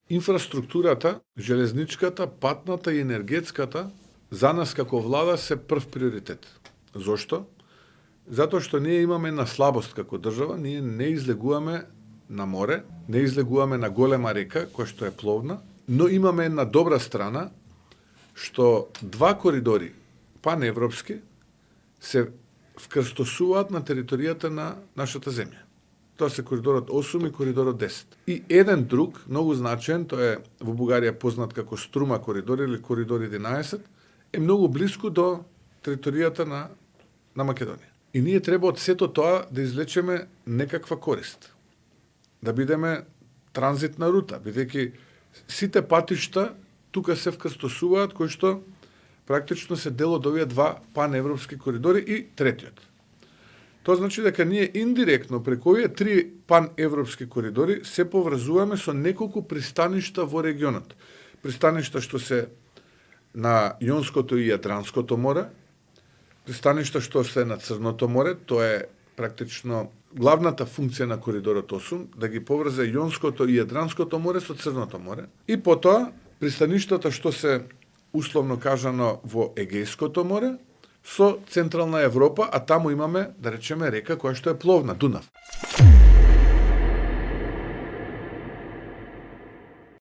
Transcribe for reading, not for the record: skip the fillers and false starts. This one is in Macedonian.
Инфраструктурата, железничката, патната и енергетската за нас како влада се прв приоритет. Зошто? Затоа што ние имаме една слабост како држава, ние не излегуваме на море, не излегуваме на голема река, која што е пловна, но имаме една добра страна, што два коридори, паневропски, се вкрстосуваат на територијата на нашата земја. Тоа се коридорот 8 и коридорот 10. И еден друг, многу значен, тоа е во Бугарија познат како Струма коридор или коридор 11, е многу близко до територијата на Македонија. И ние треба од сето тоа да извлечеме некаква корист. Да бидеме транзитна рута, бидејќи сите патишта тука се вкрстосуваат, кои што практично се дел од овие два паневропски коридори и третиот. Тоа значи дека ние индиректно преку овие три паневропски коридори се поврзуваме со неколку пристаништа во регионот. Пристаништа што се на Јонското и Јадранското море, пристаништа што се на Црното море, тоа е практично главната функција на коридорот 8, да ги поврзе Јонското и Јадранското море со Црното море. И потоа пристаништата што се условно кажано во Егејското море со Централна Европа, а таму имаме, да речеме, река која што е пловна, Дунав.